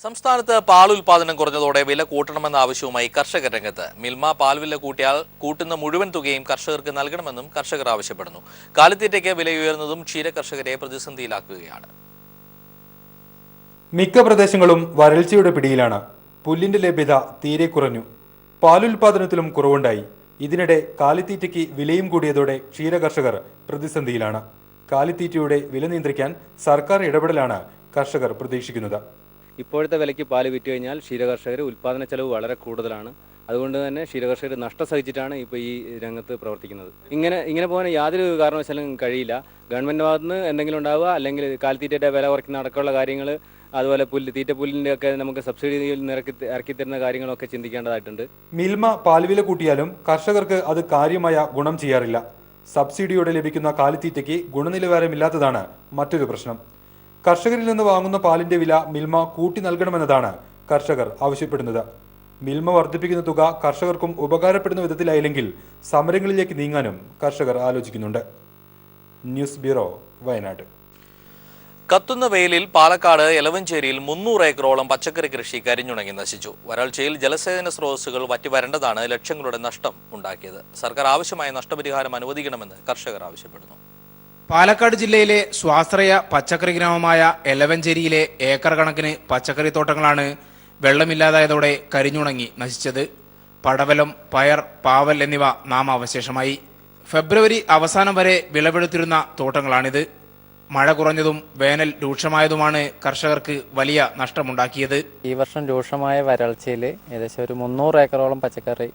സംസ്ഥാനത്ത് പാൽ ഉൽപാദനം കുറഞ്ഞതോടെ വില കൂട്ടണമെന്ന ആവശ്യവുമായി കർഷക രംഗത്ത്. മിൽമ പാൽവില കൂട്ടിയാൽ കൂട്ടുന്ന മുഴുവൻ തുകയും കർഷകർക്ക് നൽകണമെന്നും കർഷകർ ആവശ്യപ്പെടുന്നു. കാലിത്തീറ്റയ്ക്ക് വില ഉയർന്നതും ക്ഷീര കർഷകരെ പ്രതിസന്ധിയിലാക്കുകയാണ്. മിക്ക പ്രദേശങ്ങളും വരൾച്ചയുടെ പിടിയിലാണ്. പുല്ലിന്റെ ലഭ്യത തീരെ കുറഞ്ഞു. പാലുൽപാദനത്തിലും കുറവുണ്ടായി. ഇതിനിടെ കാലിത്തീറ്റയ്ക്ക് വിലയും കൂടിയതോടെ ക്ഷീര കർഷകർ പ്രതിസന്ധിയിലാണ്. കാലിത്തീറ്റയുടെ വില നിയന്ത്രിക്കാൻ സർക്കാർ ഇടപെടലാണ് കർഷകർ പ്രതീക്ഷിക്കുന്നത്. ഇപ്പോഴത്തെ വിലയ്ക്ക് പാല് വിറ്റ് കഴിഞ്ഞാൽ ക്ഷീരകർഷകർ ഉൽപ്പാദന ചെലവ് വളരെ കൂടുതലാണ്. അതുകൊണ്ട് തന്നെ ക്ഷീരകർഷകർ നഷ്ടം സഹിച്ചിട്ടാണ് ഇപ്പോൾ ഈ രംഗത്ത് പ്രവർത്തിക്കുന്നത്. ഇങ്ങനെ പോകാൻ യാതൊരു കാരണവശാലും കഴിയില്ല. ഗവൺമെൻറ് ഭാഗത്ത് നിന്ന് എന്തെങ്കിലും ഉണ്ടാവുക, അല്ലെങ്കിൽ കാലിത്തീറ്റയുടെ വില കുറയ്ക്കുന്ന അടക്കമുള്ള കാര്യങ്ങൾ, അതുപോലെ തീറ്റപ്പുല്ലിൻ്റെ ഒക്കെ നമുക്ക് സബ്സിഡിയിൽ ഇറക്കി തരുന്ന കാര്യങ്ങളൊക്കെ ചിന്തിക്കേണ്ടതായിട്ടുണ്ട്. മിൽമ പാൽവില കൂട്ടിയാലും കർഷകർക്ക് അത് കാര്യമായ ഗുണം ചെയ്യാറില്ല. സബ്സിഡിയോടെ ലഭിക്കുന്ന കാലിത്തീറ്റയ്ക്ക് ഗുണനിലവാരമില്ലാത്തതാണ് മറ്റൊരു പ്രശ്നം. കർഷകരിൽ നിന്ന് വാങ്ങുന്ന പാലിന്റെ വില മിൽമ കൂട്ടി നൽകണമെന്നതാണ് കർഷകർ ആവശ്യപ്പെടുന്നത്. മിൽമ വർദ്ധിപ്പിക്കുന്ന തുക കർഷകർക്കും ഉപകാരപ്പെടുന്ന വിധത്തിലായില്ലെങ്കിൽ സമരങ്ങളിലേക്ക് നീങ്ങാനും കർഷകർ ആലോചിക്കുന്നുണ്ട്. News bureau, Wayanad. കത്തുന്ന വെയിലിൽ പാലക്കാട് എലവഞ്ചേരിയിൽ 300 ഏക്കറോളം പച്ചക്കറി കൃഷി കരിഞ്ഞുണങ്ങി നശിച്ചു. വരൾച്ചയിൽ ജലസേചന സ്രോതസ്സുകൾ വറ്റിവരേണ്ടതാണ് ലക്ഷങ്ങളുടെ നഷ്ടം ഉണ്ടാക്കിയത്. സർക്കാർ ആവശ്യമായ നഷ്ടപരിഹാരം അനുവദിക്കണമെന്ന് കർഷകർ ആവശ്യപ്പെടുന്നു. പാലക്കാട് ജില്ലയിലെ സ്വാശ്രയ പച്ചക്കറി ഗ്രാമമായ എലവഞ്ചേരിയിലെ ഏക്കർ കണക്കിന് പച്ചക്കറി തോട്ടങ്ങളാണ് വെള്ളമില്ലാതായതോടെ കരിഞ്ഞുണങ്ങി നശിച്ചത്. പടവലം, പയർ, പാവൽ എന്നിവ നാമാവശേഷമായി. ഫെബ്രുവരി അവസാനം വരെ വിളവെടുത്തിരുന്ന തോട്ടങ്ങളാണിത്. മഴ കുറഞ്ഞതും വേനൽ രൂക്ഷമായതുമാണ് കർഷകർക്ക് വലിയ നഷ്ടമുണ്ടാക്കിയത്. ഈ വർഷം രൂക്ഷമായ വരൾച്ചയിൽ ഏകദേശം ഒരു 300 ഏക്കറോളം പച്ചക്കറി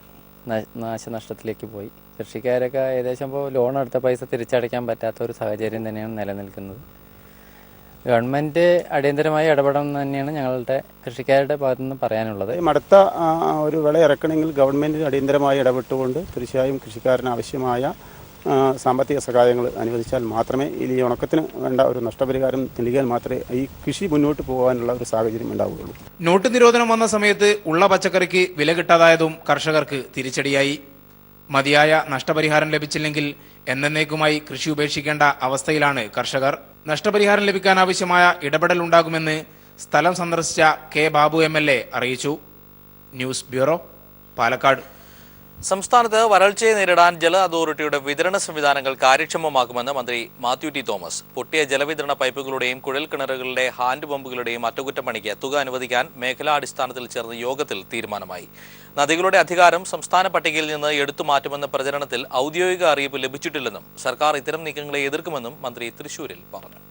നാശനഷ്ടത്തിലേക്ക് പോയി. കൃഷിക്കാരൊക്കെ ഏകദേശം ഇപ്പോൾ ലോൺ എടുത്ത പൈസ തിരിച്ചടയ്ക്കാൻ പറ്റാത്ത ഒരു സാഹചര്യം തന്നെയാണ് നിലനിൽക്കുന്നത്. ഗവൺമെൻറ് അടിയന്തരമായി ഇടപെടണം തന്നെയാണ് ഞങ്ങളുടെ കൃഷിക്കാരുടെ ഭാഗത്തുനിന്ന് പറയാനുള്ളത്. അടുത്ത ഒരു വിള ഇറക്കണമെങ്കിൽ ഗവൺമെൻറ് അടിയന്തരമായി ഇടപെട്ടുകൊണ്ട് തീർച്ചയായും കൃഷിക്കാരന് ആവശ്യമായ സാമ്പത്തിക സഹായങ്ങൾ അനുവദിച്ചാൽ മാത്രമേ ഈ ഉണക്കത്തിന് വേണ്ട ഒരു നഷ്ടപരിഹാരം നൽകിയാൽ മാത്രമേ ഈ കൃഷി മുന്നോട്ട് പോകാനുള്ള ഒരു സാഹചര്യം ഉണ്ടാവുകയുള്ളൂ. നോട്ട് നിരോധനം വന്ന സമയത്ത് ഉള്ള പച്ചക്കറിക്ക് വില കിട്ടാതായതും കർഷകർക്ക് തിരിച്ചടിയായി. മതിയായ നഷ്ടപരിഹാരം ലഭിച്ചില്ലെങ്കിൽ എന്നേക്കുമായി കൃഷി ഉപേക്ഷിക്കേണ്ട അവസ്ഥയിലാണ് കർഷകർ. നഷ്ടപരിഹാരം ലഭിക്കാൻ ആവശ്യമായ ഇടപെടൽ ഉണ്ടാകുമെന്ന് സ്ഥലം സന്ദർശിച്ച കെ ബാബു MLA അറിയിച്ചു. News bureau, Palakkad. സംസ്ഥാനത്ത് വരൾച്ചയെ നേരിടാൻ ജല അതോറിറ്റിയുടെ വിതരണ സംവിധാനങ്ങൾ കാര്യക്ഷമമാക്കുമെന്ന് മന്ത്രി മാത്യു ടി തോമസ്. പൊട്ടിയ ജലവിതരണ പൈപ്പുകളുടെയും കുഴൽക്കിണറുകളുടെ ഹാൻഡ് പമ്പുകളുടെയും അറ്റകുറ്റപ്പണിക്ക് തുക അനുവദിക്കാൻ മേഖലാടിസ്ഥാനത്തിൽ ചേർന്ന യോഗത്തിൽ തീരുമാനമായി. നദികളുടെ അധികാരം സംസ്ഥാന പട്ടികയിൽ നിന്ന് എടുത്തു മാറ്റുമെന്ന പ്രചരണത്തിൽ ഔദ്യോഗിക അറിയിപ്പ് ലഭിച്ചിട്ടില്ലെന്നും സർക്കാർ ഇത്തരം നീക്കങ്ങളെ എതിർക്കുമെന്നും മന്ത്രി തൃശൂരിൽ പറഞ്ഞു.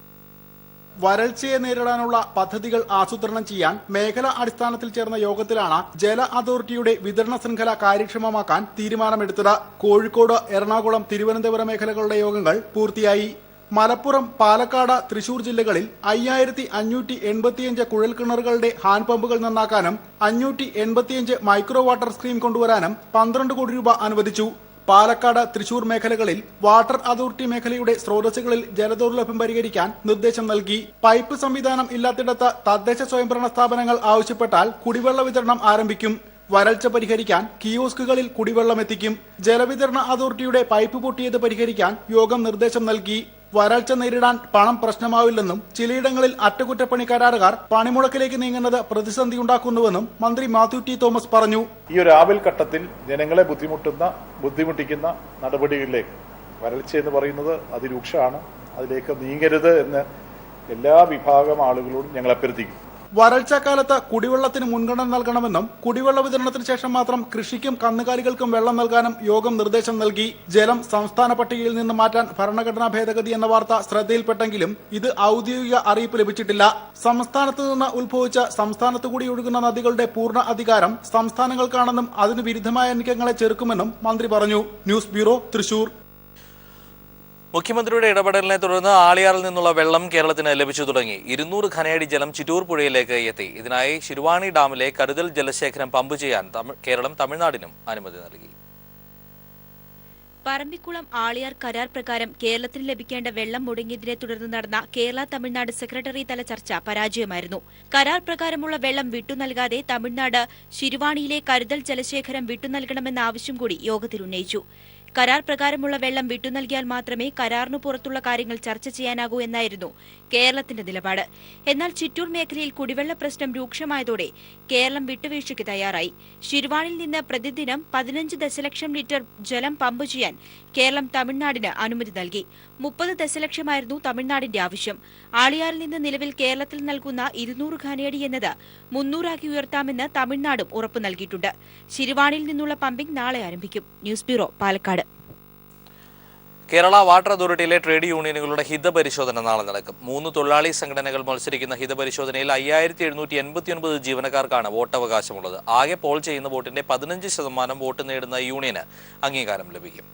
വരൾച്ചയെ നേരിടാനുള്ള പദ്ധതികൾ ആസൂത്രണം ചെയ്യാൻ മേഖലാ അടിസ്ഥാനത്തിൽ ചേർന്ന യോഗത്തിലാണ് ജല അതോറിറ്റിയുടെ വിതരണ ശൃംഖല കാര്യക്ഷമമാക്കാൻ തീരുമാനമെടുത്തത്. കോഴിക്കോട്, എറണാകുളം, തിരുവനന്തപുരം മേഖലകളുടെ യോഗങ്ങൾ പൂർത്തിയായി. മലപ്പുറം, പാലക്കാട്, തൃശൂർ ജില്ലകളിൽ 5585 കുഴൽക്കിണറുകളുടെ ഹാൻഡ് പമ്പുകൾ നന്നാക്കാനും 585 മൈക്രോ വാട്ടർ സ്കീം കൊണ്ടുവരാനും 12 കോടി രൂപ അനുവദിച്ചു. പാലക്കാട്, തൃശൂർ മേഖലകളിൽ വാട്ടർ അതോറിറ്റി മേഖലയുടെ സ്രോതസ്സുകളിൽ ജലദൗർലഭ്യം പരിഹരിക്കാൻ നിർദ്ദേശം നൽകി. പൈപ്പ് സംവിധാനം ഇല്ലാത്തിടത്ത് തദ്ദേശ സ്വയംഭരണ സ്ഥാപനങ്ങൾ ആവശ്യപ്പെട്ടാൽ കുടിവെള്ള വിതരണം ആരംഭിക്കും. വരൾച്ച പരിഹരിക്കാൻ കിയോസ്കുകളിൽ കുടിവെള്ളം എത്തിക്കും. ജലവിതരണ അതോറിറ്റിയുടെ പൈപ്പ് പൊട്ടിയത് പരിഹരിക്കാൻ യോഗം നിർദ്ദേശം നൽകി. വരൾച്ച നേരിടാൻ പണം പ്രശ്നമാവില്ലെന്നും ചിലയിടങ്ങളിൽ അറ്റകുറ്റപ്പണി കരാറുകാർ പണിമുടക്കിലേക്ക് നീങ്ങുന്നത് പ്രതിസന്ധി ഉണ്ടാക്കുന്നുവെന്നും മന്ത്രി മാത്യു ടി തോമസ് പറഞ്ഞു. ഈ ഒരു ആപൽ ഘട്ടത്തിൽ ജനങ്ങളെ ബുദ്ധിമുട്ടിക്കുന്ന നടപടികളിലേക്ക് വരൾച്ച എന്ന് പറയുന്നത് അതിരൂക്ഷമാണ്. അതിലേക്ക് നീങ്ങരുത് എന്ന് എല്ലാ വിഭാഗം ആളുകളോടും ഞങ്ങൾ അഭ്യർത്ഥിക്കും. വരൾച്ചാക്കാലത്ത് കുടിവെള്ളത്തിന് മുൻഗണന നൽകണമെന്നും കുടിവെള്ള വിതരണത്തിന് ശേഷം മാത്രം കൃഷിക്കും കന്നുകാലികൾക്കും വെള്ളം നൽകാനും യോഗം നിർദ്ദേശം നൽകി. ജലം സംസ്ഥാന പട്ടികയിൽ നിന്ന് മാറ്റാൻ ഭരണഘടനാ ഭേദഗതി എന്ന വാർത്ത ശ്രദ്ധയിൽപ്പെട്ടെങ്കിലും ഇത് ഔദ്യോഗിക അറിയിപ്പ് ലഭിച്ചിട്ടില്ല. സംസ്ഥാനത്ത് നിന്ന് ഉത്ഭവിച്ച സംസ്ഥാനത്തു കൂടി ഒഴുകുന്ന നദികളുടെ പൂർണ്ണ അധികാരം സംസ്ഥാനങ്ങൾക്കാണെന്നും അതിന് വിരുദ്ധമായ നീക്കങ്ങളെ ചെറുക്കുമെന്നും മന്ത്രി പറഞ്ഞു. News bureau, Thrissur. മുഖ്യമന്ത്രിയുടെ ഇടപെടലിനെ തുടർന്ന് ആളിയാറിൽ നിന്നുള്ള വെള്ളം കേരളത്തിന് ലഭിച്ചു തുടങ്ങി. 200 ഘനയടി ജലം ചിറ്റൂർ പുഴയിലേക്ക് എത്തി. ഇതിനായി ശിരുവാണി ഡാമിലെ കരുതൽ ജലശേഖരം പമ്പ് ചെയ്യാൻ കേരളം തമിഴ്നാടിനും അനുമതി നൽകി. പറമ്പിക്കുളം ആളിയാർ കരാർ പ്രകാരം കേരളത്തിന് ലഭിക്കേണ്ട വെള്ളം മുടങ്ങിയതിനെ തുടർന്ന് നടന്ന കേരള തമിഴ്നാട് സെക്രട്ടറി തല ചർച്ച പരാജയമായിരുന്നു. കരാർ പ്രകാരമുള്ള വെള്ളം വിട്ടുനൽകാതെ തമിഴ്നാട് ശിരുവാണിയിലെ കരുതൽ ജലശേഖരം വിട്ടുനൽകണമെന്ന ആവശ്യം കൂടി യോഗത്തിൽ ഉന്നയിച്ചു. കരാർ പ്രകാരമുള്ള വെള്ളം വിട്ടുനൽകിയാൽ മാത്രമേ കരാറിനു പുറത്തുള്ള കാര്യങ്ങൾ ചർച്ച ചെയ്യാനാകൂ എന്നായിരുന്നു കേരളത്തിന്റെ നിലപാട്. എന്നാൽ ചിറ്റൂർ മേഖലയിൽ കുടിവെള്ള പ്രശ്നം രൂക്ഷമായതോടെ കേരളം വിട്ടുവീഴ്ചയ്ക്ക് തയ്യാറായി. ശിരുവാണിൽ നിന്ന് പ്രതിദിനം 15 ദശലക്ഷം ലിറ്റർ ജലം പമ്പ് ചെയ്യാൻ കേരളം തമിഴ്നാടിന് അനുമതി നൽകി. 30 ദശലക്ഷമായിരുന്നു തമിഴ്നാടിന്റെ ആവശ്യം. ആളിയാറിൽ നിന്ന് നിലവിൽ കേരളത്തിൽ നൽകുന്ന 200 ഘനയടി എന്നത് 300 ആക്കി ഉയർത്താമെന്ന് തമിഴ്നാടും ഉറപ്പു നൽകിയിട്ടുണ്ട്. ശിരുവാണിൽ നിന്നുള്ള പമ്പിംഗ് നാളെ ആരംഭിക്കും. News bureau, Palakkad. Kerala water അതോറിറ്റിയിലെ ട്രേഡ് യൂണിയനുകളുടെ ഹിതപരിശോധന നാളെ നടക്കും. 3 തൊഴിലാളി സംഘടനകൾ മത്സരിക്കുന്ന ഹിതപരിശോധനയിൽ 5789 ജീവനക്കാർക്കാണ് വോട്ടവകാശമുള്ളത്. ആകെ പോൾ ചെയ്യുന്ന വോട്ടിന്റെ 15% വോട്ട് നേടുന്ന യൂണിയന് അംഗീകാരം ലഭിക്കും.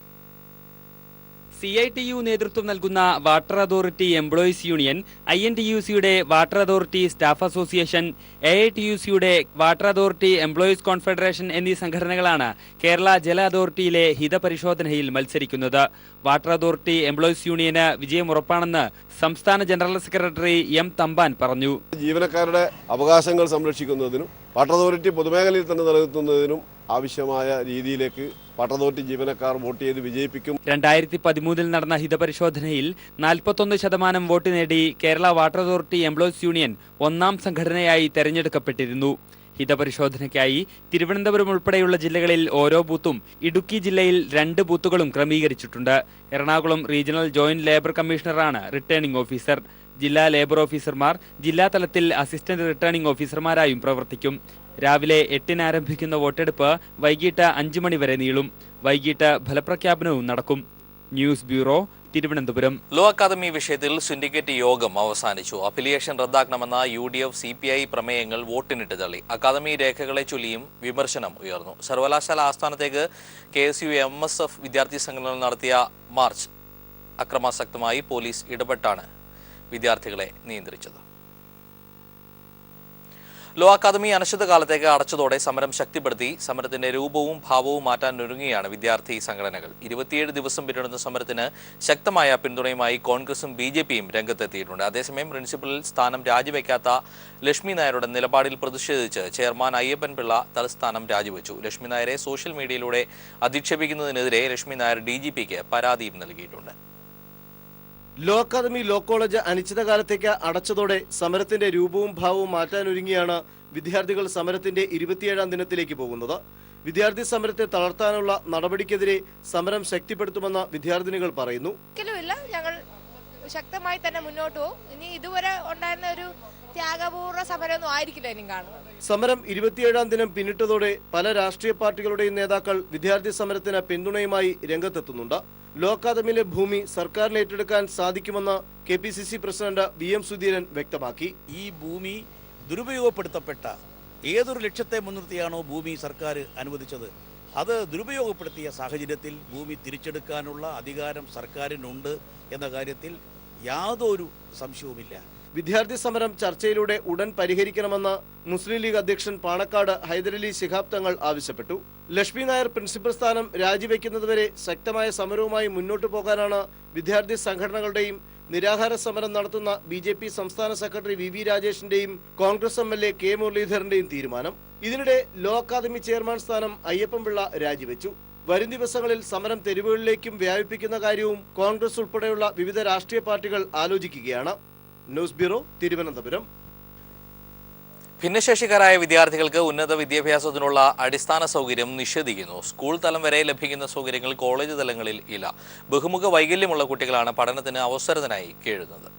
CITU നേതൃത്വം നൽകുന്ന വാട്ടർ അതോറിറ്റി എംപ്ലോയീസ് യൂണിയൻ, INTUCയുടെ വാട്ടർ അതോറിറ്റി സ്റ്റാഫ് അസോസിയേഷൻ, AITUCയുടെ വാട്ടർ അതോറിറ്റി എംപ്ലോയീസ് കോൺഫെഡറേഷൻ എന്നീ സംഘടനകളാണ് കേരള ജല അതോറിറ്റിയിലെ ഹിതപരിശോധനയിൽ മത്സരിക്കുന്നത്. വാട്ടർ അതോറിറ്റി എംപ്ലോയീസ് യൂണിയന് വിജയം ഉറപ്പാണെന്ന് സംസ്ഥാന ജനറൽ സെക്രട്ടറി M. തമ്പാൻ പറഞ്ഞു. ജീവനക്കാരുടെ അവകാശങ്ങൾ സംരക്ഷിക്കുന്നതിനും വാട്ടർ അതോറിറ്റി പൊതുമേഖലയിൽ തന്നെ നിലനിർത്തുന്നതിനും ആവശ്യമായ രീതിയിലേക്ക് വാട്ടർ അതോറിറ്റി ജീവനക്കാർ വോട്ട് ചെയ്ത് വിജയിപ്പിക്കും. 2013 നടന്ന ഹിതപരിശോധനയിൽ 41% വോട്ട് നേടി Kerala water authority employees union 1ാം സംഘടനയായി തെരഞ്ഞെടുക്കപ്പെട്ടിരുന്നു. ഹിതപരിശോധനയ്ക്കായി തിരുവനന്തപുരം ഉൾപ്പെടെയുള്ള ജില്ലകളിൽ ഓരോ ബൂത്തും, ഇടുക്കി ജില്ലയിൽ 2 ബൂത്തുകളും ക്രമീകരിച്ചിട്ടുണ്ട്. എറണാകുളം റീജിയണൽ ജോയിന്റ് ലേബർ കമ്മീഷണറാണ് റിട്ടേണിംഗ് ഓഫീസർ. ജില്ലാ ലേബർ ഓഫീസർമാർ ജില്ലാ തലത്തിൽ അസിസ്റ്റന്റ് റിട്ടേണിംഗ് ഓഫീസർമാരായും പ്രവർത്തിക്കും. രാവിലെ 8-ന് ആരംഭിക്കുന്ന വോട്ടെടുപ്പ് വൈകിട്ട് 5 മണി വരെ നീളും. വൈകിട്ട് ഫലപ്രഖ്യാപനവും നടക്കും. News bureau, Thiruvananthapuram. Law academy വിഷയത്തിൽ സിൻഡിക്കേറ്റ് യോഗം അവസാനിച്ചു. അഫിലിയേഷൻ റദ്ദാക്കണമെന്ന UDF CPI പ്രമേയങ്ങൾ വോട്ടിനിട്ട് തള്ളി. അക്കാദമി രേഖകളെ ചൊല്ലിയും വിമർശനം ഉയർന്നു. സർവകലാശാല ആസ്ഥാനത്തേക്ക് KSU MSF വിദ്യാർത്ഥി സംഘടനകൾ നടത്തിയ മാർച്ച് അക്രമാസക്തമായി പോലീസ് ഇടപെട്ടാണ് വിദ്യാർത്ഥികളെ നിയന്ത്രിച്ചത്. ലോ അക്കാദമി അനിശ്ചിതകാലത്തേക്ക് അടച്ചതോടെ സമരം ശക്തിപ്പെടുത്തി. സമരത്തിന്റെ രൂപവും ഭാവവും മാറ്റാൻ ഒരുങ്ങിയാണ് വിദ്യാർത്ഥി സംഘടനകൾ. 27 ദിവസം പിന്നിടുന്ന സമരത്തിന് ശക്തമായ പിന്തുണയുമായി കോൺഗ്രസും BJPയും രംഗത്തെത്തിയിട്ടുണ്ട്. അതേസമയം പ്രിൻസിപ്പൽ സ്ഥാനം രാജിവെക്കാത്ത ലക്ഷ്മി നായരുടെ നിലപാടിൽ പ്രതിഷേധിച്ച് ചെയർമാൻ അയ്യപ്പൻ പിള്ള തലസ്ഥാനം രാജിവെച്ചു. ലക്ഷ്മി നായരെ സോഷ്യൽ മീഡിയയിലൂടെ അധിക്ഷേപിക്കുന്നതിനെതിരെ ലക്ഷ്മി നായർ DGPക്ക് പരാതിയും നൽകിയിട്ടുണ്ട്. ലോ അക്കാദമി ലോ കോളേജ് അനിശ്ചിതകാലത്തേക്ക് അടച്ചതോടെ സമരത്തിന്റെ രൂപവും ഭാവവും മാറ്റാനൊരുങ്ങിയാണ് വിദ്യാർത്ഥികൾ സമരത്തിന്റെ 27ാം ദിനത്തിലേക്ക് പോകുന്നത്. വിദ്യാർത്ഥി സമരത്തെ തളർത്താനുള്ള നടപടിക്കെതിരെ സമരം ശക്തിപ്പെടുത്തുമെന്ന് വിദ്യാർത്ഥിനികൾ പറയുന്നു. ഒരിക്കലുമില്ല, ഞങ്ങൾ ശക്തമായി തന്നെ മുന്നോട്ട് പോകും. ഇനി ഇതുവരെ ഉണ്ടായിരുന്ന ഒരു ത്യാഗപൂർവ്വ സമരമൊന്നും ആയിരിക്കില്ല ഇനി കാണുന്നത്. സമരം 27ാം ദിനം പിന്നിട്ടതോടെ പല രാഷ്ട്രീയ പാർട്ടികളുടെയും നേതാക്കൾ വിദ്യാർത്ഥി സമരത്തിന് പിന്തുണയുമായി രംഗത്തെത്തുന്നുണ്ട്. ലോ അക്കാദമിയിലെ ഭൂമി സർക്കാരിന് ഏറ്റെടുക്കാൻ സാധിക്കുമെന്ന് KPCC പ്രസിഡന്റ് VM സുധീരൻ വ്യക്തമാക്കി. ഈ ഭൂമി ദുരുപയോഗപ്പെടുത്തപ്പെട്ട ഏതൊരു ലക്ഷ്യത്തെ മുൻനിർത്തിയാണോ ഭൂമി സർക്കാർ അനുവദിച്ചത്, അത് ദുരുപയോഗപ്പെടുത്തിയ സാഹചര്യത്തിൽ ഭൂമി തിരിച്ചെടുക്കാനുള്ള അധികാരം സർക്കാരിനുണ്ട് എന്ന കാര്യത്തിൽ യാതൊരു സംശയവുമില്ല. വിദ്യാർത്ഥി സമരം ചർച്ചയിലൂടെ ഉടൻ പരിഹരിക്കണമെന്ന് മുസ്ലിം ലീഗ് അധ്യക്ഷൻ പാണക്കാട് ഹൈദരലി ശിഹാബ് തങ്ങൾ ആവശ്യപ്പെട്ടു. ലക്ഷ്മി നായർ പ്രിൻസിപ്പൽ സ്ഥാനം രാജിവെക്കുന്നതുവരെ ശക്തമായ സമരവുമായി മുന്നോട്ടു പോകാനാണ് വിദ്യാർത്ഥി സംഘടനകളുടെയും നിരാഹാര സമരം നടത്തുന്ന BJP സംസ്ഥാന സെക്രട്ടറി VV രാജേഷിന്റെയും കോൺഗ്രസ് MLA K മുരളീധരന്റെയും തീരുമാനം. ഇതിനിടെ ലോ അക്കാദമി ചെയർമാൻ സ്ഥാനം അയ്യപ്പൻ പിള്ള രാജിവെച്ചു. വരും ദിവസങ്ങളിൽ സമരം തെരുവുകളിലേക്കും വ്യാപിപ്പിക്കുന്ന കാര്യവും കോൺഗ്രസ് ഉൾപ്പെടെയുള്ള വിവിധ രാഷ്ട്രീയ പാർട്ടികൾ ആലോചിക്കുകയാണ്. News bureau, Thiruvananthapuram. ഭിന്നശേഷിക്കാരായ വിദ്യാർത്ഥികൾക്ക് ഉന്നത വിദ്യാഭ്യാസത്തിനുള്ള അടിസ്ഥാന സൗകര്യം നിഷേധിക്കുന്നു. സ്കൂൾ തലം വരെ ലഭിക്കുന്ന സൗകര്യങ്ങൾ കോളേജ് തലങ്ങളിൽ ഇല്ല. ബഹുമുഖ വൈകല്യമുള്ള കുട്ടികളാണ് പഠനത്തിന് അവസരത്തിനായി കേഴുന്നത്.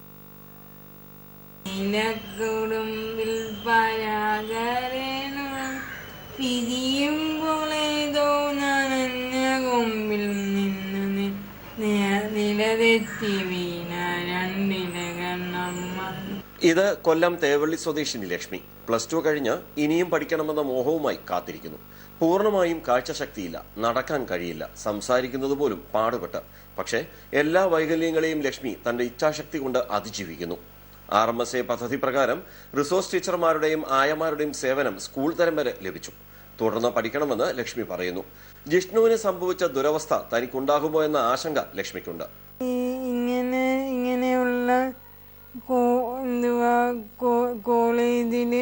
ഇത് കൊല്ലം തേവള്ളി സ്വദേശിനി ലക്ഷ്മി. +2 കഴിഞ്ഞ് ഇനിയും പഠിക്കണമെന്ന മോഹവുമായി കാത്തിരിക്കുന്നു. പൂർണ്ണമായും കാഴ്ചശക്തിയില്ല, നടക്കാൻ കഴിയില്ല, സംസാരിക്കുന്നത് പോലും പാടുപെട്ട്. പക്ഷേ എല്ലാ വൈകല്യങ്ങളെയും ലക്ഷ്മി തന്റെ ഇച്ഛാശക്തി കൊണ്ട് അതിജീവിക്കുന്നു. RMSA പദ്ധതി പ്രകാരം റിസോഴ്സ് ടീച്ചർമാരുടെയും ആയമാരുടെയും സേവനം സ്കൂൾ തലം വരെ ലഭിച്ചു. തുടർന്ന് പഠിക്കണമെന്ന് ലക്ഷ്മി പറയുന്നു. ജിഷ്ണുവിന് സംഭവിച്ച ദുരവസ്ഥ തനിക്കുണ്ടാകുമോ എന്ന ആശങ്ക ലക്ഷ്മിക്കുണ്ട്. ഇങ്ങനെയുള്ള കോളേജിൽ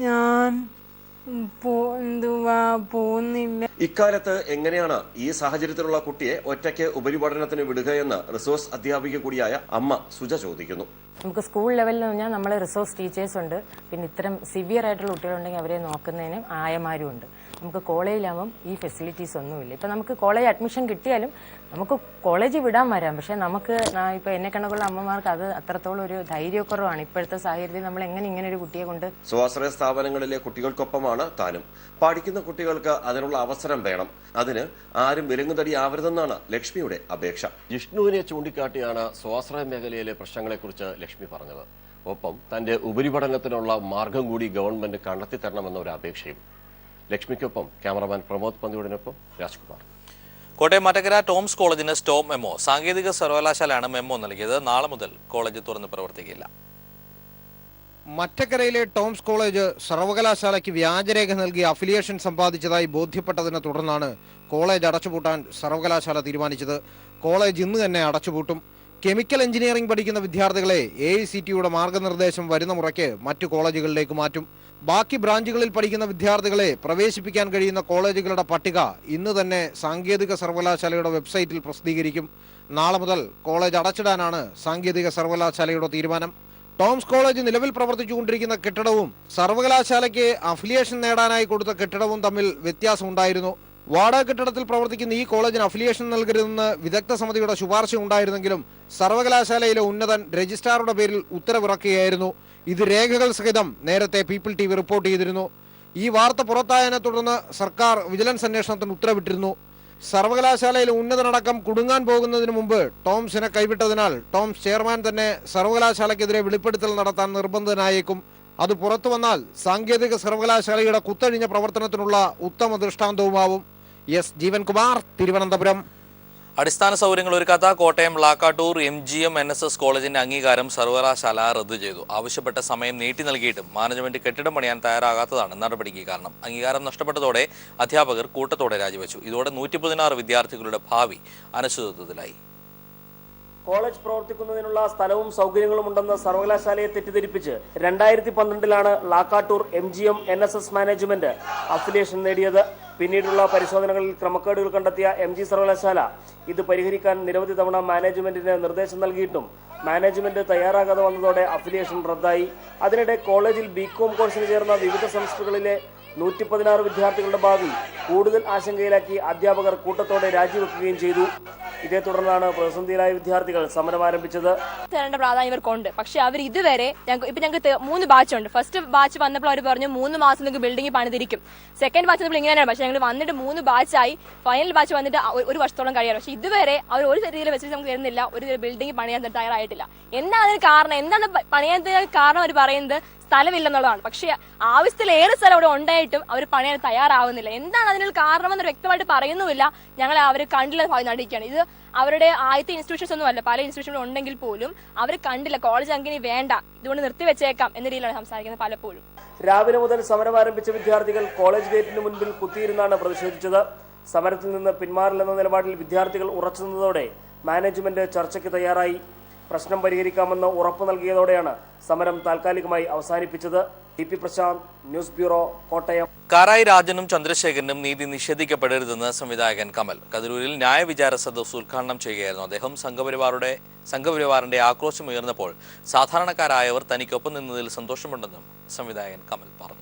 ഞാൻ പോകുന്നില്ല. ഇക്കാലത്ത് എങ്ങനെയാണ് ഈ സാഹചര്യത്തിലുള്ള കുട്ടിയെ ഒറ്റയ്ക്ക് ഉപരിപഠനത്തിന് വിടുകയെന്ന് റിസോഴ്സ് അധ്യാപിക കൂടിയായ അമ്മ സുജ ചോദിക്കുന്നു. നമുക്ക് സ്കൂൾ ലെവലിൽ എന്ന് പറഞ്ഞാൽ നമ്മൾ റിസോഴ്സ് ടീച്ചേഴ്സ് ഉണ്ട്, പിന്നെ ഇത്തരം സിവിയർ ആയിട്ടുള്ള കുട്ടികളുണ്ടെങ്കിൽ അവരെ നോക്കുന്നതിനും ആയമാരും ഉണ്ട്. നമുക്ക് കോളേജിലാകുമ്പം ഈ ഫെസിലിറ്റീസ് ഒന്നുമില്ല. ഇപ്പം നമുക്ക് കോളേജ് അഡ്മിഷൻ കിട്ടിയാലും നമുക്ക് കോളേജിൽ വിടാൻ വരാം, പക്ഷേ നമുക്ക് ഇപ്പോൾ എന്നെ കണക്കുള്ള അമ്മമാർക്ക് അത് അത്രത്തോളം ഒരു ധൈര്യക്കുറവാണ് ഇപ്പോഴത്തെ സാഹചര്യത്തിൽ. നമ്മൾ എങ്ങനെ ഇങ്ങനെ ഒരു കുട്ടിയെ കൊണ്ട് സ്വാശ്രയ സ്ഥാപനങ്ങളിലെ കുട്ടികൾക്കൊപ്പമാണ് താനും. പഠിക്കുന്ന കുട്ടികൾക്ക് അതിനുള്ള അവസരം വേണം, അതിന് ആരും വിലങ്ങുതടിയാവരുതെന്നാണ് ലക്ഷ്മിയുടെ അപേക്ഷ. ജിഷ്ണുവിനെ ചൂണ്ടിക്കാട്ടിയാണ് സ്വാശ്രയ മേഖലയിലെ പ്രശ്നങ്ങളെക്കുറിച്ച് ലക്ഷ്മി പറഞ്ഞത്. ഒപ്പം തന്റെ ഉപരിപഠനത്തിനുള്ള മാർഗം കൂടി ഗവൺമെന്റ് കണ്ടെത്തി തരണമെന്ന ഒരു അപേക്ഷയും. ലക്ഷ്മിക്കൊപ്പം ക്യാമറമാൻ പ്രമോദ് പന്തിയോടിനൊപ്പം രാജ്കുമാർ. കോട്ടയം മറ്റക്കര ടോംസ് കോളേജിന് സ്റ്റോപ്പ് മെമ്മോ. സാങ്കേതിക സർവകലാശാലയാണ് മെമ്മോ നൽകിയത്. നാളെ മുതൽ കോളേജ് തുറന്ന് പ്രവർത്തിക്കില്ല. മറ്റക്കരയിലെ ടോംസ് കോളേജ് സർവകലാശാലയ്ക്ക് വ്യാജരേഖ നൽകി അഫിലിയേഷൻ സമ്പാദിച്ചതായി ബോധ്യപ്പെട്ടതിനെ തുടർന്നാണ് കോളേജ് അടച്ചുപൂട്ടാൻ സർവകലാശാല തീരുമാനിച്ചത്. കോളേജ് ഇന്ന് തന്നെ അടച്ചുപൂട്ടും. കെമിക്കൽ എഞ്ചിനീയറിംഗ് പഠിക്കുന്ന വിദ്യാർത്ഥികളെ AICTEയുടെ മാർഗനിർദ്ദേശം വരുന്ന മുറയ്ക്ക് മറ്റു കോളേജുകളിലേക്ക് മാറ്റും. ബാക്കി ബ്രാഞ്ചുകളിൽ പഠിക്കുന്ന വിദ്യാർത്ഥികളെ പ്രവേശിപ്പിക്കാൻ കഴിയുന്ന കോളേജുകളുടെ പട്ടിക ഇന്ന് തന്നെ സാങ്കേതിക സർവകലാശാലയുടെ വെബ്സൈറ്റിൽ പ്രസിദ്ധീകരിക്കും. നാളെ മുതൽ കോളേജ് അടച്ചിടാനാണ് സാങ്കേതിക സർവകലാശാലയുടെ തീരുമാനം. ടോംസ് കോളേജ് നിലവിൽ പ്രവർത്തിച്ചുകൊണ്ടിരിക്കുന്ന കെട്ടിടവും സർവകലാശാലയ്ക്ക് അഫിലിയേഷൻ നേടാനായി കൊടുത്ത കെട്ടിടവും തമ്മിൽ വ്യത്യാസമുണ്ടായിരുന്നു. വാടക കെട്ടിടത്തിൽ പ്രവർത്തിക്കുന്ന ഈ കോളേജിന് അഫിലിയേഷൻ നൽകരുതെന്ന് വിദഗ്ധ സമിതിയുടെ ശുപാർശ ഉണ്ടായിരുന്നെങ്കിലും സർവകലാശാലയിലെ ഉന്നതൻ രജിസ്ട്രാറുടെ പേരിൽ ഉത്തരവിറക്കുകയായിരുന്നു. ഇത് രേഖകൾ സഹിതം നേരത്തെ പീപ്പിൾ TV റിപ്പോർട്ട് ചെയ്തിരുന്നു. ഈ വാർത്ത പുറത്തായതിനെ തുടർന്ന് സർക്കാർ വിജിലൻസ് അന്വേഷണത്തിന് ഉത്തരവിട്ടിരുന്നു. സർവകലാശാലയിലെ ഉന്നതനടക്കം കുടുങ്ങാൻ പോകുന്നതിന് മുമ്പ് ടോംസിനെ കൈവിട്ടതിനാൽ ടോംസ് ചെയർമാൻ തന്നെ സർവകലാശാലയ്ക്കെതിരെ വെളിപ്പെടുത്തൽ നടത്താൻ നിർബന്ധിതനായേക്കും. അത് പുറത്തു വന്നാൽ സാങ്കേതിക സർവകലാശാലയുടെ കുത്തഴിഞ്ഞ പ്രവർത്തനത്തിനുള്ള ഉത്തമ ദൃഷ്ടാന്തവുമാവും. എസ് ജീവൻകുമാർ, തിരുവനന്തപുരം. അടിസ്ഥാന സൗകര്യങ്ങൾ ഒരുക്കാത്ത കോട്ടയം ലാക്കാട്ടൂർ MGM NSS കോളേജിന്റെ അംഗീകാരം സർവകലാശാല റദ്ദു ചെയ്തു. ആവശ്യപ്പെട്ട സമയം നീട്ടി നൽകിയിട്ടും മാനേജ്മെന്റ് കെട്ടിടം പണിയാൻ തയ്യാറാകാത്തതാണ് നടപടിക്ക് കാരണം. അംഗീകാരം നഷ്ടപ്പെട്ടതോടെ അധ്യാപകർ കൂട്ടത്തോടെ രാജിവെച്ചു. ഇതോടെ 116 വിദ്യാർത്ഥികളുടെ ഭാവി അനിശ്ചിതത്വത്തിലായി. കോളേജ് പ്രവർത്തിക്കുന്നതിനുള്ള സ്ഥലവും സൗകര്യങ്ങളും ഉണ്ടെന്ന് സർവകലാശാലയെ തെറ്റിദ്ധരിപ്പിച്ച് 2012 Lakkattoor MGM NSS management affiliation നേടിയത്. പിന്നീടുള്ള പരിശോധനകളിൽ ക്രമക്കേടുകൾ കണ്ടെത്തിയ MG സർവകലാശാല ഇത് പരിഹരിക്കാൻ നിരവധി തവണ മാനേജ്മെന്റിന് നിർദ്ദേശം നൽകിയിട്ടും മാനേജ്മെന്റ് തയ്യാറാകാതെ വന്നതോടെ അഫിലിയേഷൻ റദ്ദായി. അതിനിടെ കോളേജിൽ BCom കോഴ്സിന് ചേർന്ന വിവിധ സെമസ്റ്ററുകളിലെ 116 വിദ്യാർത്ഥികളുടെ ഭാവി കൂടുതൽ ആശങ്കയിലാക്കി അധ്യാപകർ കൂട്ടത്തോടെ രാജിവെക്കുകയും ചെയ്തു. ഇതേ തുടർന്നാണ് പ്രതിസന്ധിയിലായ വിദ്യാർത്ഥികൾ സമരം ആരംഭിച്ചത്. തരേണ്ട പ്രാധാന്യം ഇവർക്കുണ്ട്, പക്ഷെ അവർ ഇതുവരെ ഞങ്ങൾക്ക് 3 ബാച്ചുണ്ട്. ഫസ്റ്റ് ബാച്ച് വന്നപ്പോൾ അവർ പറഞ്ഞു 3 മാസം നിങ്ങൾക്ക് ബിൽഡിംഗ് പണിതിരിക്കും. സെക്കൻഡ് ബാച്ച് വന്നപ്പോൾ ഇങ്ങനെയാണ്, പക്ഷെ ഞങ്ങൾ വന്നിട്ട് 3 ബാച്ചായി. ഫൈനൽ ബാച്ച് വന്നിട്ട് 1 വർഷത്തോളം കഴിയാറ്. പക്ഷെ ഇതുവരെ അവർ ഒരു രീതിയിൽ വെച്ച് നമുക്ക് തരുന്നില്ല, ഒരു ബിൽഡിംഗ് പണിയാൻ തയ്യാറായിട്ടില്ല. എന്താണ് അതിന് കാരണം? എന്താണ് പണിയാൻ കാരണം? അവർ പറയുന്നത് സ്ഥലമില്ലെന്നുള്ളതാണ്. പക്ഷേ ആവശ്യത്തിലേറെ സ്ഥലം അവിടെ ഉണ്ടായിട്ടും അവർ പണിയാൻ തയ്യാറാവുന്നില്ല. എന്താണ് അതിനുള്ള കാരണമെന്ന് വ്യക്തമായിട്ട് പറയുന്നുമില്ല. ഞങ്ങൾ അവർ കണ്ടില്ല നടിക്കുകയാണ്. ഇത് അവരുടെ ആദ്യത്തെ ഇൻസ്റ്റിറ്റ്യൂഷൻസ് ഒന്നും അല്ല, പല ഇൻസ്റ്റിറ്റ്യൂഷനുകൾ ഉണ്ടെങ്കിൽ പോലും അവർ കണ്ടില്ല. കോളേജ് അങ്ങനെ വേണ്ട, ഇതുകൊണ്ട് നിർത്തിവെച്ചേക്കാം എന്ന രീതിയിലാണ് സംസാരിക്കുന്നത് പലപ്പോഴും. രാവിലെ മുതൽ സമരം ആരംഭിച്ച വിദ്യാർത്ഥികൾ കോളേജ് ഗേറ്റിന് മുൻപിൽ കുത്തിയിരുന്നാണ് പ്രതിഷേധിച്ചത്. സമരത്തിൽ നിന്ന് പിന്മാറില്ലെന്ന നിലപാടിൽ വിദ്യാർത്ഥികൾ ഉറച്ചു നിന്നതോടെ മാനേജ്മെന്റ് ചർച്ചയ്ക്ക് തയ്യാറായി. പ്രശ്നം പരിഹരിക്കാമെന്ന് ഉറപ്പ് നൽകിയതോടെയാണ് സമരം താൽക്കാലികമായി അവസാനിപ്പിച്ചത്. TP പ്രശാന്ത്, ന്യൂസ് ബ്യൂറോ, കോട്ടയം. കാരായി രാജനും ചന്ദ്രശേഖരനും നീതി നിഷേധിക്കപ്പെടരുതെന്ന് സംവിധായകൻ കമൽ കതിരൂരിൽ ന്യായവിചാര സദസ്സ് ഉദ്ഘാടനം ചെയ്യുകയായിരുന്നു അദ്ദേഹം. സംഘപരിവാറിന്റെ ആക്രോശം ഉയർന്നപ്പോൾ സാധാരണക്കാരായവർ തനിക്കൊപ്പം നിന്നതിൽ സന്തോഷമുണ്ടെന്നും സംവിധായകൻ കമൽ പറഞ്ഞു.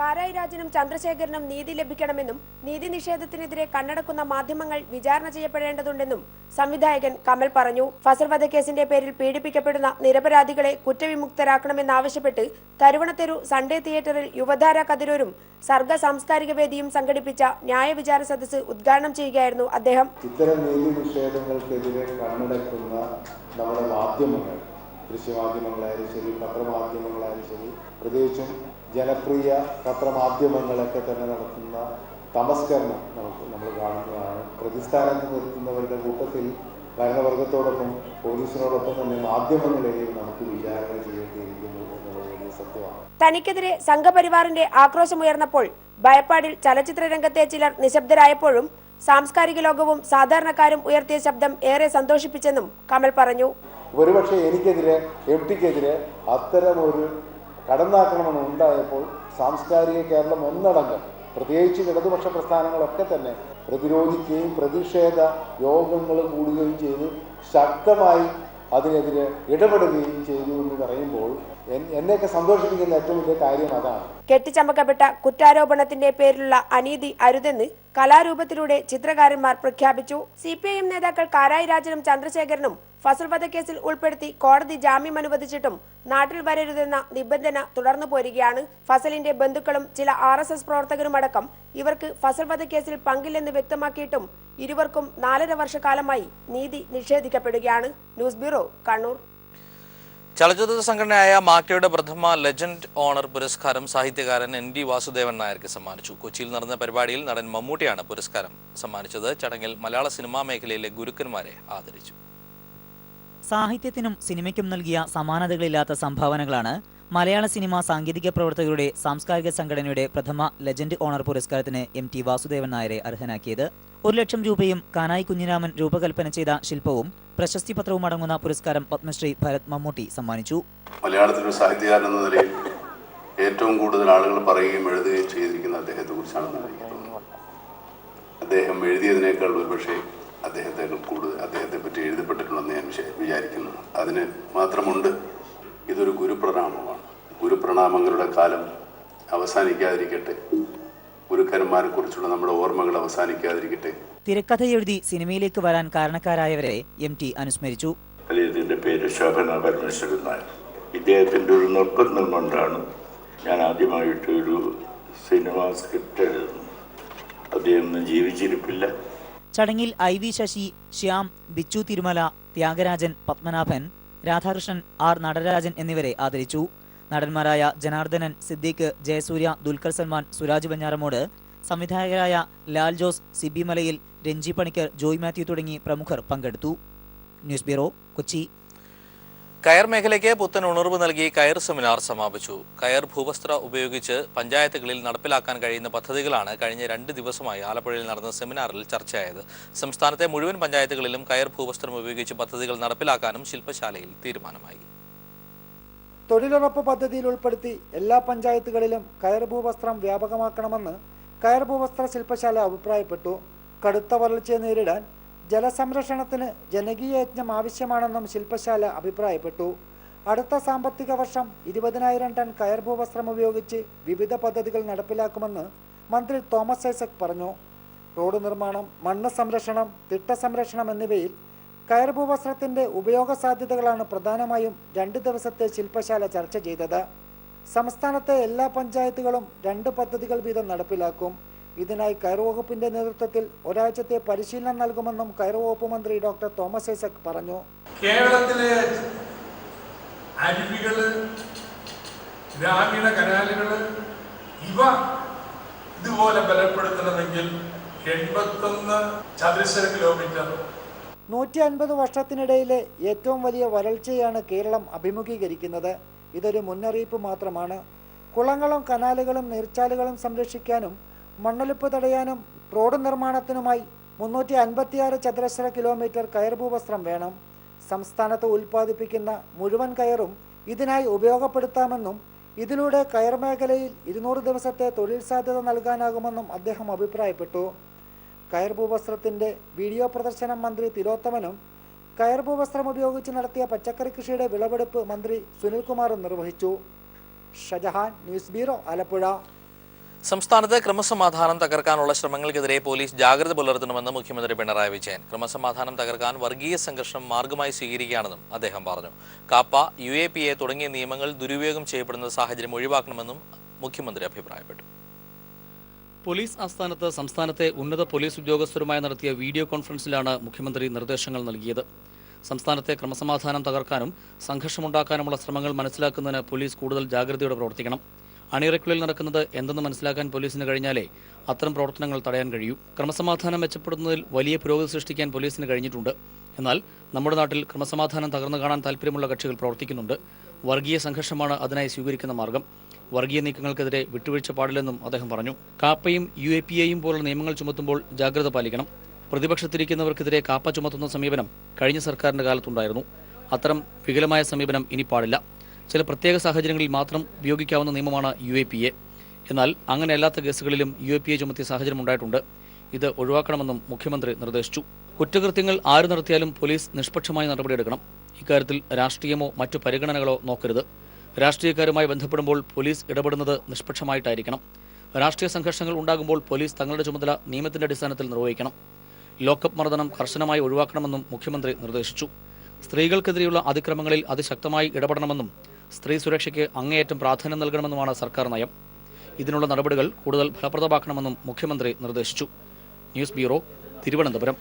കാരായി രാജനും ചന്ദ്രശേഖരനും നീതി ലഭിക്കണമെന്നും നീതി നിഷേധത്തിനെതിരെ കണ്ണടക്കുന്ന മാധ്യമങ്ങൾ വിചാരണ ചെയ്യപ്പെടേണ്ടതുണ്ടെന്നും സംവിധായകൻ കമൽ പറഞ്ഞു. ഫസൽ വധക്കേസിന്റെ പേരിൽ പീഡിപ്പിക്കപ്പെടുന്ന നിരപരാധികളെ കുറ്റവിമുക്തരാക്കണമെന്നാവശ്യപ്പെട്ട് കരുവണത്തെരു സൺഡേ തിയേറ്ററിൽ യുവധാര കതിരൂരും സർഗ സാംസ്കാരിക വേദിയും സംഘടിപ്പിച്ച ന്യായവിചാര സദസ്സ് ഉദ്ഘാടനം ചെയ്യുകയായിരുന്നു അദ്ദേഹം. ഇത്തരം നീതി നിഷേധങ്ങൾക്കെതിരെ കണ്ണടക്കുന്ന നമ്മുടെ മാധ്യമങ്ങൾ, ദൃശ്യമാധ്യമങ്ങളായാലും ശരി, പത്രമാധ്യമങ്ങളായാലും ശരി, പ്രത്യേകിച്ചും ജനപ്രിയ പത്രമാധ്യമങ്ങളൊക്കെ തന്നെ നടത്തുന്ന തമസ്കരണം നമ്മൾ കാണുന്നതാണ്. പ്രതിസ്ഥാനത്ത് നിർത്തുന്നവരുടെ കൂട്ടത്തിൽ ഭരണവർഗത്തോടൊപ്പം പോലീസിനോടൊപ്പം തന്നെ മാധ്യമങ്ങളെയും നമുക്ക് വിചാരണ ചെയ്യേണ്ടിയിരിക്കുന്നു എന്നുള്ളത് വലിയ സത്യമാണ്. തനിക്കെതിരെ സംഘപരിവാറിന്റെ ആക്രോശമുയർന്നപ്പോൾ ഭയപ്പാടിൽ ചലച്ചിത്ര രംഗത്തെ ചിലർ നിശബ്ദരായപ്പോഴും സാംസ്കാരിക ലോകവും സാധാരണക്കാരും ഉയർത്തിയ ശബ്ദം ഏറെ സന്തോഷിപ്പിച്ചെന്നും കമൽ പറഞ്ഞു. ഒരുപക്ഷെ എനിക്കെതിരെ MTക്കെതിരെ അത്തരമൊരു കടന്നാക്രമണം ഉണ്ടായപ്പോൾ സാംസ്കാരിക കേരളം ഒന്നടങ്കം പ്രത്യേകിച്ച് ഇടതുപക്ഷ പ്രസ്ഥാനങ്ങളൊക്കെ തന്നെ പ്രതിരോധിക്കുകയും പ്രതിഷേധ യോഗങ്ങൾ കൂടുകയും ചെയ്തു ശക്തമായി അതിനെതിരെ ഇടപെടുകയും ചെയ്തു എന്ന് പറയുമ്പോൾ എന്നെയൊക്കെ സന്തോഷിപ്പിക്കുന്ന ഏറ്റവും വലിയ കാര്യം അതാണ്. കെട്ടിച്ചമക്കപ്പെട്ട കുറ്റാരോപണത്തിന്റെ പേരിലുള്ള അനീതി അരുതെന്ന് കലാരൂപത്തിലൂടെ ചിത്രകാരന്മാർ പ്രഖ്യാപിച്ചു. CPIM നേതാക്കൾ കാരായി രാജനും ചന്ദ്രശേഖരനും ഫസൽ വധക്കേസിൽ ഉൾപ്പെടുത്തി കോടതി ജാമ്യം അനുവദിച്ചിട്ടും നാട്ടിൽ വരരുതെന്ന നിബന്ധന തുടർന്നു പോരുകയാണ്. ഫസലിന്റെ ബന്ധുക്കളും ചില RSS പ്രവർത്തകരുമടക്കം ഇവർക്ക് ഫസൽ വധക്കേസിൽ പങ്കില്ലെന്ന് വ്യക്തമാക്കിയിട്ടും ഇരുവർക്കും 4.5 വർഷക്കാലമായി നീതി നിഷേധിക്കപ്പെടുകയാണ്. News bureau, Kannur. ചലച്ചിത്ര സംഘടനയായ മാക്ടയുടെ പ്രഥമ ലെജൻഡ് ഓണർ പുരസ്കാരം സാഹിത്യകാരൻ ND വാസുദേവൻ നായർക്ക് സമ്മാനിച്ചു. കൊച്ചിയിൽ നടന്ന പരിപാടിയിൽ നടൻ മമ്മൂട്ടിയാണ് പുരസ്കാരം സമ്മാനിച്ചത്. ചടങ്ങിൽ മലയാള സിനിമാ മേഖലയിലെ ഗുരുക്കന്മാരെ ആദരിച്ചു. സാഹിത്യത്തിനും സിനിമയ്ക്കും നൽകിയ സമാനതകളില്ലാത്ത സംഭാവനകളാണ് മലയാള സിനിമാ സാങ്കേതിക പ്രവർത്തകരുടെ സാംസ്കാരിക സംഘടനയുടെ പ്രഥമ ലെജൻഡ് ഓണർ പുരസ്കാരത്തിന് MT വാസുദേവൻ നായരെ അർഹനാക്കിയത്. 1 ലക്ഷം രൂപയും കാനായി കുഞ്ഞിരാമൻ രൂപകൽപ്പന ചെയ്ത ശില്പവും പ്രശസ്തി പത്രവും അടങ്ങുന്ന പുരസ്കാരം പത്മശ്രീ ഭരത് മമ്മൂട്ടി സമ്മാനിച്ചു. മലയാളത്തിലൊരു സാഹിത്യകാരൻ എന്ന നിലയിൽ ഏറ്റവും കൂടുതൽ ആളുകൾ പറയുകയും എഴുതുകയും ചെയ്തിരിക്കുന്ന അദ്ദേഹത്തെ കുറിച്ചാണെന്ന് എനിക്ക് തോന്നുന്നു. അദ്ദേഹം എഴുതിയതിനേക്കാൾ ഒരുപക്ഷെ അദ്ദേഹത്തെ പറ്റി എഴുതപ്പെട്ടിട്ടുണ്ടെന്ന് ഞാൻ വിചാരിക്കുന്നു. അതിന് മാത്രമുണ്ട്. ഇതൊരു ഗുരുപ്രണാമമാണ്. ഗുരുപ്രണാമങ്ങളുടെ കാലം അവസാനിക്കാതിരിക്കട്ടെ. ഗുരുക്കന്മാരെ കുറിച്ചുള്ള നമ്മുടെ ഓർമ്മകൾ അവസാനിക്കാതിരിക്കട്ടെ. തിരക്കഥ എഴുതി സിനിമയിലേക്ക് വരാൻ കാരണക്കാരായവരെ MT അനുസ്മരിച്ചു. ഇതിന്റെ പേര് ശോഭന പരമേശ്വരൻ നായർ. ഇദ്ദേഹത്തിന്റെ ഒരു നിർബന്ധം കൊണ്ടാണ് ഞാൻ ആദ്യമായിട്ട് ഒരു സിനിമ സ്ക്രിപ്റ്റ് എഴുതുന്നത്. അദ്ദേഹം ജീവിച്ചിരിപ്പില്ല. ചടങ്ങിൽ IV ശശി, ശ്യാം, ബിച്ചു തിരുമല, ത്യാഗരാജൻ, പത്മനാഭൻ, രാധാകൃഷ്ണൻ, R നടരാജൻ എന്നിവരെ ആദരിച്ചു. നടന്മാരായ ജനാർദ്ദനൻ, സിദ്ദീഖ്, ജയസൂര്യ, ദുൽഖർ സൽമാൻ, സുരാജ് വെഞ്ഞാറമൂട്, സംവിധായകരായ ലാൽ ജോസ്, സിബി മലയിൽ, രഞ്ജി പണിക്കർ, ജോയ് മാത്യു തുടങ്ങി പ്രമുഖർ പങ്കെടുത്തു. News bureau, Kochi. കയർ മേഖലയ്ക്ക് പുത്തൻ ഉണർവ് നൽകി കയർ സെമിനാർ സമാപിച്ചു. കയർ ഭൂവസ്ത്ര ഉപയോഗിച്ച് പഞ്ചായത്തുകളിൽ നടപ്പിലാക്കാൻ കഴിയുന്ന പദ്ധതികളാണ് കഴിഞ്ഞ 2 ദിവസമായി ആലപ്പുഴയിൽ നടന്ന സെമിനാറിൽ ചർച്ചയായത്. സംസ്ഥാനത്തെ മുഴുവൻ പഞ്ചായത്തുകളിലും കയർ ഭൂവസ്ത്രം ഉപയോഗിച്ച് പദ്ധതികൾ നടപ്പിലാക്കാനും ശില്പശാലയിൽ തീരുമാനമായി. തൊഴിലുറപ്പ് പദ്ധതിയിൽ ഉൾപ്പെടുത്തി എല്ലാ പഞ്ചായത്തുകളിലും കയർ ഭൂവസ്ത്രം വ്യാപകമാക്കണമെന്ന് കയർ ഭൂവസ്ത്ര ശില്പശാല അഭിപ്രായപ്പെട്ടു. കടുത്ത വരൾച്ചയെ നേരിടാൻ ജലസംരക്ഷണത്തിന് ജനകീയ യജ്ഞം ആവശ്യമാണെന്നും ശില്പശാല അഭിപ്രായപ്പെട്ടു. അടുത്ത സാമ്പത്തിക വർഷം 20,000 ടൺ കയർ ഭൂവസ്ത്രം ഉപയോഗിച്ച് വിവിധ പദ്ധതികൾ നടപ്പിലാക്കുമെന്ന് മന്ത്രി തോമസ് ഐസക് പറഞ്ഞു. റോഡ് നിർമ്മാണം, മണ്ണ് സംരക്ഷണം, തിട്ട സംരക്ഷണം എന്നിവയിൽ കയർ ഭൂവസ്ത്രത്തിന്റെ ഉപയോഗ സാധ്യതകളാണ് പ്രധാനമായും 2 ദിവസത്തെ ശില്പശാല ചർച്ച ചെയ്തത്. സംസ്ഥാനത്തെ എല്ലാ പഞ്ചായത്തുകളും 2 പദ്ധതികൾ വീതം നടപ്പിലാക്കും. ഇതിനായി കയർ വകുപ്പിന്റെ നേതൃത്വത്തിൽ ഒരാഴ്ചത്തെ പരിശീലനം നൽകുമെന്നും കയർ വകുപ്പ് മന്ത്രി ഡോക്ടർ തോമസ് ഐസക് പറഞ്ഞു. കേരളത്തിലെ അരുവികള്, ഗ്രാമീണ കനാലുകള് ഇവ ഇതുപോലെ ബലപ്പെടുത്തണമെങ്കിൽ 81 ചതുരശ്ര കിലോമീറ്റർ 150 വർഷത്തിനിടയിലെ ഏറ്റവും വലിയ വരൾച്ചയാണ് കേരളം അഭിമുഖീകരിക്കുന്നത്. ഇതൊരു മുന്നറിയിപ്പ് മാത്രമാണ്. കുളങ്ങളും കനാലുകളും നീർച്ചാലുകളും സംരക്ഷിക്കാനും മണ്ണൊലിപ്പ് തടയാനും റോഡ് നിർമ്മാണത്തിനുമായി 356 ചതുരശ്ര കിലോമീറ്റർ കയർ ഭൂവസ്ത്രം വേണം. സംസ്ഥാനത്ത് ഉൽപ്പാദിപ്പിക്കുന്ന മുഴുവൻ കയറും ഇതിനായി ഉപയോഗപ്പെടുത്താമെന്നും ഇതിലൂടെ കയർ മേഖലയിൽ 200 ദിവസത്തെ തൊഴിൽ സാധ്യത നൽകാനാകുമെന്നും അദ്ദേഹം അഭിപ്രായപ്പെട്ടു. കയർ ഭൂവസ്ത്രത്തിന്റെ വീഡിയോ പ്രദർശനം മന്ത്രി തിലോത്തമനും കയർ ഭൂവസ്ത്രം ഉപയോഗിച്ച് നടത്തിയ പച്ചക്കറി കൃഷിയുടെ വിളവെടുപ്പ് മന്ത്രി സുനിൽകുമാറും നിർവഹിച്ചു. Shajahan, news bureau, Alappuzha. സംസ്ഥാനത്ത് ക്രമസമാധാനം തകർക്കാനുള്ള ശ്രമങ്ങൾക്കെതിരെ പോലീസ് ജാഗ്രത പുലർത്തണമെന്ന് മുഖ്യമന്ത്രി പിണറായി വിജയൻ. ക്രമസമാധാനം തകർക്കാൻ വർഗീയ സംഘർഷം മാർഗമായി സ്വീകരിക്കുകയാണെന്നും അദ്ദേഹം പറഞ്ഞു. കാപ്പ, UAPA തുടങ്ങിയ നിയമങ്ങൾ ദുരുപയോഗം ചെയ്യപ്പെടുന്ന സാഹചര്യം ഒഴിവാക്കണമെന്നും മുഖ്യമന്ത്രി അഭിപ്രായപ്പെട്ടു. പോലീസ് ആസ്ഥാനത്ത് സംസ്ഥാനത്തെ ഉന്നത പോലീസ് ഉദ്യോഗസ്ഥരുമായി നടത്തിയ വീഡിയോ കോൺഫറൻസിലാണ് മുഖ്യമന്ത്രി നിർദ്ദേശങ്ങൾ നൽകിയത്. സംസ്ഥാനത്തെ ക്രമസമാധാനം തകർക്കാനും സംഘർഷമുണ്ടാക്കാനുമുള്ള ശ്രമങ്ങൾ മനസ്സിലാക്കുന്നതിന് പോലീസ് കൂടുതൽ ജാഗ്രതയോടെ പ്രവർത്തിക്കണം. അണിയറയ്ക്കുള്ളിൽ നടക്കുന്നത് എന്തെന്ന് മനസ്സിലാക്കാൻ പോലീസിന് കഴിഞ്ഞാലേ അത്തരം പ്രവർത്തനങ്ങൾ തടയാൻ കഴിയൂ. ക്രമസമാധാനം മെച്ചപ്പെടുന്നതിൽ വലിയ പുരോഗതി സൃഷ്ടിക്കാൻ പോലീസിന് കഴിഞ്ഞിട്ടുണ്ട്. എന്നാൽ നമ്മുടെ നാട്ടിൽ ക്രമസമാധാനം തകർന്നു കാണാൻ താല്പര്യമുള്ള കക്ഷികൾ പ്രവർത്തിക്കുന്നുണ്ട്. വർഗീയ സംഘർഷമാണ് അതിനായി സ്വീകരിക്കുന്ന മാർഗം. വർഗീയ നീക്കങ്ങൾക്കെതിരെ വിട്ടുവീഴ്ച പാടില്ലെന്നും അദ്ദേഹം പറഞ്ഞു. കാപ്പയും UAPAയും പോലുള്ള നിയമങ്ങൾ ചുമത്തുമ്പോൾ ജാഗ്രത പാലിക്കണം. പ്രതിപക്ഷത്തിരിക്കുന്നവർക്കെതിരെ കാപ്പ ചുമത്തുന്ന സമീപനം കഴിഞ്ഞ സർക്കാരിന്റെ കാലത്തുണ്ടായിരുന്നു. അത്തരം വികലമായ സമീപനം ഇനി പാടില്ല. ചില പ്രത്യേക സാഹചര്യങ്ങളിൽ മാത്രം ഉപയോഗിക്കാവുന്ന നിയമമാണ് UAPA. എന്നാൽ അങ്ങനെയല്ലാത്ത കേസുകളിലും UAPA ചുമത്തിയ സാഹചര്യം ഉണ്ടായിട്ടുണ്ട്. ഇത് ഒഴിവാക്കണമെന്നും മുഖ്യമന്ത്രി നിർദ്ദേശിച്ചു. കുറ്റകൃത്യങ്ങൾ ആര് നടത്തിയാലും പോലീസ് നിഷ്പക്ഷമായി നടപടിയെടുക്കണം. ഇക്കാര്യത്തിൽ രാഷ്ട്രീയമോ മറ്റു പരിഗണനകളോ നോക്കരുത്. രാഷ്ട്രീയക്കാരുമായി ബന്ധപ്പെടുമ്പോൾ പോലീസ് ഇടപെടുന്നത് നിഷ്പക്ഷമായിട്ടായിരിക്കണം. രാഷ്ട്രീയ സംഘർഷങ്ങൾ ഉണ്ടാകുമ്പോൾ പോലീസ് തങ്ങളുടെ ചുമതല നിയമത്തിന്റെ അടിസ്ഥാനത്തിൽ നിർവഹിക്കണം. ലോക്കപ്പ് മർദ്ദനം കർശനമായി ഒഴിവാക്കണമെന്നും മുഖ്യമന്ത്രി നിർദ്ദേശിച്ചു. സ്ത്രീകൾക്കെതിരെയുള്ള അതിക്രമങ്ങളിൽ അതിശക്തമായി ഇടപെടണമെന്നും സ്ത്രീ സുരക്ഷയ്ക്ക് അങ്ങേയറ്റം പ്രാധാന്യം നൽകണമെന്നുമാണ് സർക്കാർ നയം. ഇതിനുള്ള നടപടികൾ കൂടുതൽ ഫലപ്രദമാക്കണമെന്നും മുഖ്യമന്ത്രി നിർദ്ദേശിച്ചു. News bureau, Thiruvananthapuram.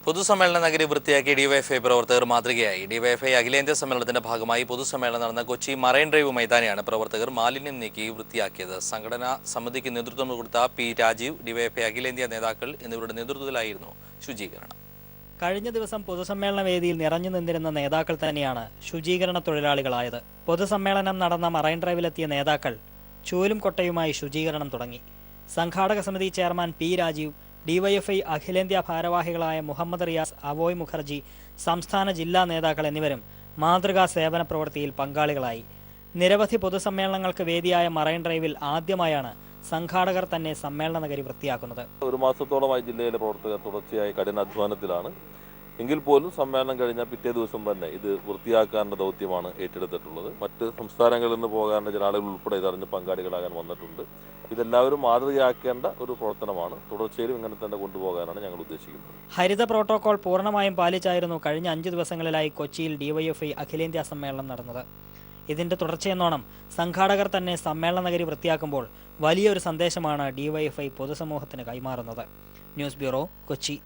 പൊതുസമ്മേളന നഗരി വൃത്തിയാക്കി ഡിവൈഎഫ്ഐ പ്രവർത്തകർ മാതൃകയായി. ഡിവൈഎഫ്ഐ അഖിലേന്ത്യാ സമ്മേളനത്തിന്റെ ഭാഗമായി പൊതുസമ്മേളനം നടന്ന കൊച്ചി മറൈൻ ഡ്രൈവ് മൈതാനിയാണ് പ്രവർത്തകർ മാലിന്യം നീക്കി വൃത്തിയാക്കിയത്. സംഘടനാ സമിതിക്ക് നേതൃത്വം കൊടുത്ത പി രാജീവ്, ഡിവൈഎഫ്ഐ അഖിലേന്ത്യാ നേതാക്കൾ എന്നിവരുടെ നേതൃത്വത്തിലായിരുന്നു ശുചീകരണം. കഴിഞ്ഞ ദിവസം പൊതുസമ്മേളന വേദിയിൽ നിറഞ്ഞു നിന്നിരുന്ന നേതാക്കൾ തന്നെയാണ് ശുചീകരണ തൊഴിലാളികളായത്. പൊതുസമ്മേളനം നടന്ന മറൈൻ ഡ്രൈവിലെത്തിയ നേതാക്കൾ ചൂലും കൊട്ടയുമായി ശുചീകരണം തുടങ്ങി. സംഘാടക സമിതി ചെയർമാൻ പി രാജീവ്, ഡിവൈഎഫ്ഐ അഖിലേന്ത്യാ ഭാരവാഹികളായ മുഹമ്മദ് റിയാസ്, അവോയ് മുഖർജി, സംസ്ഥാന ജില്ലാ നേതാക്കൾ എന്നിവരും മാതൃകാ സേവന പ്രവൃത്തിയിൽ പങ്കാളികളായി. നിരവധി പൊതുസമ്മേളനങ്ങൾക്ക് വേദിയായ മറൈൻ ഡ്രൈവിൽ ആദ്യമായാണ് സംഘാടകർ തന്നെ സമ്മേളന നഗരി വൃത്തിയാക്കുന്നത്. ഒരു മാസത്തോളമായി ജില്ലയിലെ പ്രവർത്തകർ തുടർച്ചയായി കഠിനാധ്വാനത്തിലാണ്. എങ്കിൽ പോലും സമ്മേളനം കഴിഞ്ഞ പിറ്റേ ദിവസം തന്നെ ഇത് വൃത്തിയാക്കാനുള്ള ദൗത്യമാണ് ഏറ്റെടുത്തിട്ടുള്ളത്. മറ്റ് സംസ്ഥാനങ്ങളിൽ നിന്ന് പോകാനുള്ള ചില ആളുകൾ ഉൾപ്പെടെ ഇതറിഞ്ഞ് പങ്കാളികളാകാൻ വന്നിട്ടുണ്ട്. ഇതെല്ലാവരും മാതൃകയാക്കേണ്ട ഒരു പ്രവർത്തനമാണ്. തുടർച്ചയിലും ഇങ്ങനെ തന്നെ കൊണ്ടുപോകാനാണ് ഞങ്ങൾ ഉദ്ദേശിക്കുന്നത്. ഹരിത പ്രോട്ടോകോൾ പൂർണ്ണമായും പാലിച്ചായിരുന്നു കഴിഞ്ഞ 5 ദിവസങ്ങളിലായി കൊച്ചിയിൽ ഡിവൈഎഫ്ഐ അഖിലേന്ത്യാ സമ്മേളനം നടന്നത്. ഇതിന്റെ തുടർച്ചയെന്നോണം സംഘാടകർ തന്നെ സമ്മേളന നഗരി വൃത്തിയാക്കുമ്പോൾ വലിയൊരു സന്ദേശമാണ് ഡിവൈഎഫ്ഐ പൊതുസമൂഹത്തിന് കൈമാറുന്നത്. News bureau, Kochi.